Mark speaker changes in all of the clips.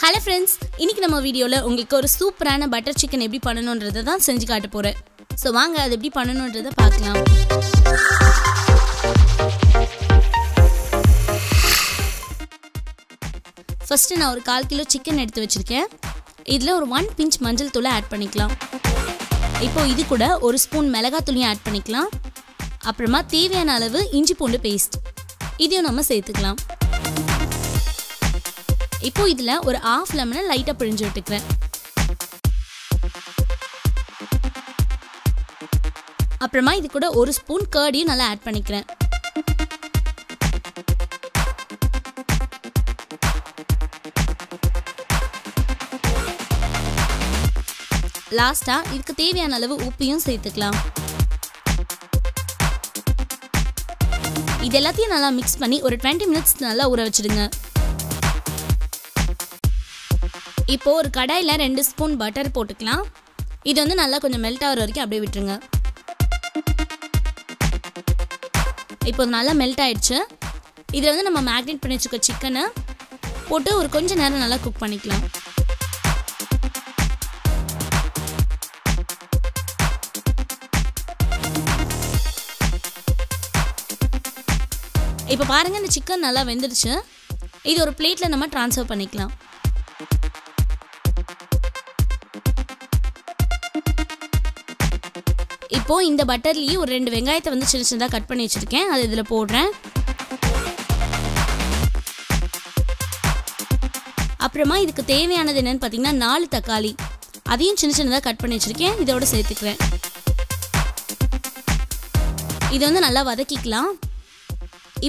Speaker 1: Hello friends, இன்னைக்கு நம்ம வீடியோல உங்களுக்கு ஒரு சூப்பரான பட்டர் சிக்கன் எப்படி பண்ணனும்ன்றதை தான் செஞ்சு காட்ட போறேன். சோ வாங்க அது எப்படி பண்ணனும்ன்றதை பார்க்கலாம். ஃபர்ஸ்ட் நான் ஒரு 1/4 கிலோ சிக்கன் எடுத்து வச்சிருக்கேன். இதுல ஒரு 1 பிஞ்ச் மஞ்சள் தூளை ஆட் பண்ணிக்கலாம். இப்போ இது கூட ஒரு ஸ்பூன் மிளகாய் தூளையும் ஆட் பண்ணிக்கலாம். அப்புறமா தேவையான அளவு இஞ்சி பூண்டு பேஸ்ட் இதையும் நம்ம சேர்த்துக்கலாம். இப்போ இதுல ஒரு half லெமனை லைட்டா பிழிஞ்சு விட்டுக்கிறேன். அப்புறமா இது கூட ஒரு ஸ்பூன் கர்டையும் நல்லா ஆட் பண்ணிக்கிறேன். லாஸ்டா இதுக்கு தேவையான அளவு உப்பையும் சேர்த்துக்கலாம். இது எல்லாத்தையும் நல்லா மிக்ஸ் பண்ணி ஒரு 20 மினிட்ஸ் நல்லா ஊற வச்சிடுங்க. இப்போ ஒரு கடாயில 2 ஸ்பூன் பட்டர் போட்டுக்கலாம். இது வந்து நல்லா கொஞ்சம் மெல்ட் ஆகுற வரைக்கும் அப்படியே விட்டுருங்க. இப்போ நல்லா மெல்ட் ஆயிடுச்சு. இதில் வந்து நம்ம மேக்னேட் பண்ணி வச்சுக்க சிக்கனை போட்டு ஒரு கொஞ்ச நேரம் நல்லா குக் பண்ணிக்கலாம். இப்போ பாருங்க இந்த சிக்கன் நல்லா வெந்துடுச்சு. இது ஒரு பிளேட்ல நம்ம ட்ரான்ஸ்ஃபர் பண்ணிக்கலாம். இப்போ இந்த பட்டர்லயே ஒரு 2 வெங்காயத்தை வந்து சின்ன சின்னதா கட் பண்ணி வச்சிருக்கேன். அது இதுல போடுறேன். அப்புறமா இதுக்கு தேவையானது என்னன்னு பாத்தீங்கன்னா 4 தக்காளி. அதையும் சின்ன சின்னதா கட் பண்ணி வச்சிருக்கேன். இதோட சேர்த்துக்கிறேன். இது வந்து நல்லா வதக்கிக்கலாம்.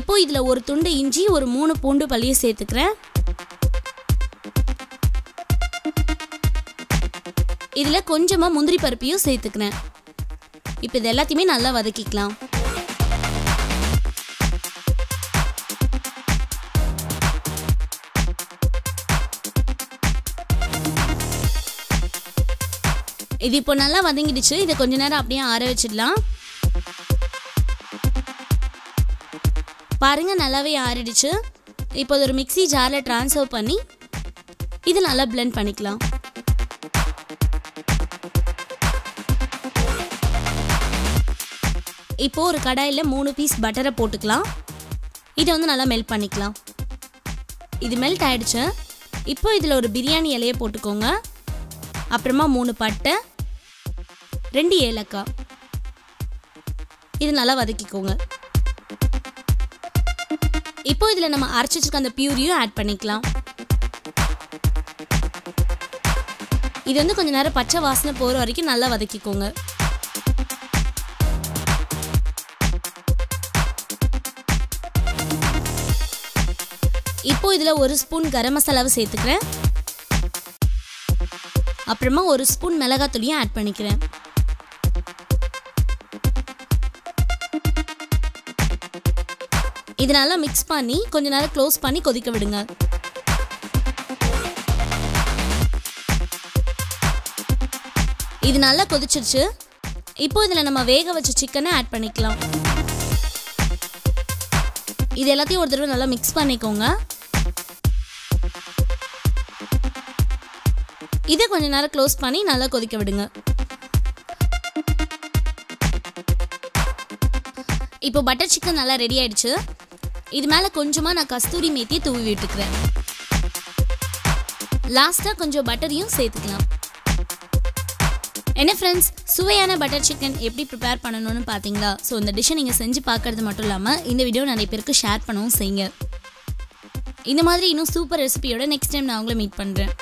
Speaker 1: இப்போ இதுல ஒரு துண்டு இஞ்சி, ஒரு 3 பூண்டு பல்லியை சேர்த்துக்கிறேன். இதுல கொஞ்சமா முந்திரி பருப்பையும் சேர்த்துக்கிறேன். இப்போ இது எல்லாத்தையுமே நல்லா வதக்கிக்கலாம். இது இப்போ நல்லா வதங்கிடுச்சு. இதை கொஞ்ச நேரம் அப்படியே ஆற வச்சிடலாம். பாருங்க நல்லாவே ஆறிடுச்சு. இப்போ ஒரு மிக்ஸி ஜார்ல ட்ரான்ஸ்ஃபர் பண்ணி இது நல்லா blend பண்ணிக்கலாம். இப்போ ஒரு கடாயில 3 பீஸ் பட்டரை போட்டுக்கலாம். இதை வந்து நல்லா மெல்ட் பண்ணிக்கலாம். இது மெல்ட் ஆயிடுச்சு. இப்போ இதுல ஒரு பிரியாணி இலையை போட்டுக்கோங்க. அப்புறமா 3 பட்டை, 2 ஏலக்காய். இது நல்லா வதக்கிக்கோங்க. இப்போ இதுல நம்ம அரைச்சு வச்சிருக்க அந்த பியூரியும் ஆட் பண்ணிக்கலாம். இது வந்து கொஞ்ச நேரம் பச்சை வாசனை போற வரைக்கும் நல்லா வதக்கிக்கோங்க. இப்போ இதுல ஒரு ஸ்பூன் கரம் மசாலாவை சேர்த்துக்கிறேன். அப்புறமா ஒரு ஸ்பூன் மிளகாய் தூளையும் ஆட் பண்ணிக்கிறேன். இது நல்லா மிக்ஸ் பண்ணி கொஞ்ச நேரம் க்ளோஸ் பண்ணி கொதிக்க விடுங்க. இது நல்லா கொதிச்சிருச்சு. இப்போ இதுல நம்ம வேக வச்ச சிக்கனை ஆட் பண்ணிக்கலாம். இது எல்லாத்தையும் ஒரு தடவை நல்லா மிக்ஸ் பண்ணிக்கோங்க. இதை கொஞ்ச நேரம் க்ளோஸ் பண்ணி நல்லா கொதிக்க விடுங்க. இப்போ பட்டர் சிக்கன் நல்லா ரெடி ஆயிடுச்சு. இது மேல கொஞ்சமா நான் கஸ்தூரி மேத்தியை தூவி விட்டுக்கிறேன். லாஸ்டா கொஞ்சம் பட்டரையும் சேர்த்துக்கலாம். என்ன ஃப்ரெண்ட்ஸ், சுவையான பட்டர் சிக்கன் எப்படி ப்ரிப்பேர் பண்ணணும்னு பார்த்தீங்களா? ஸோ இந்த டிஷ்ஷை நீங்கள் செஞ்சு பார்க்கறது மட்டும் இல்லாமல் இந்த வீடியோ நிறைய பேருக்கு ஷேர் பண்ணவும் செய்யுங்க. இந்த மாதிரி இன்னும் சூப்பர் ரெசிபியோட நெக்ஸ்ட் டைம் நான் உங்களை மீட் பண்ணுறேன்.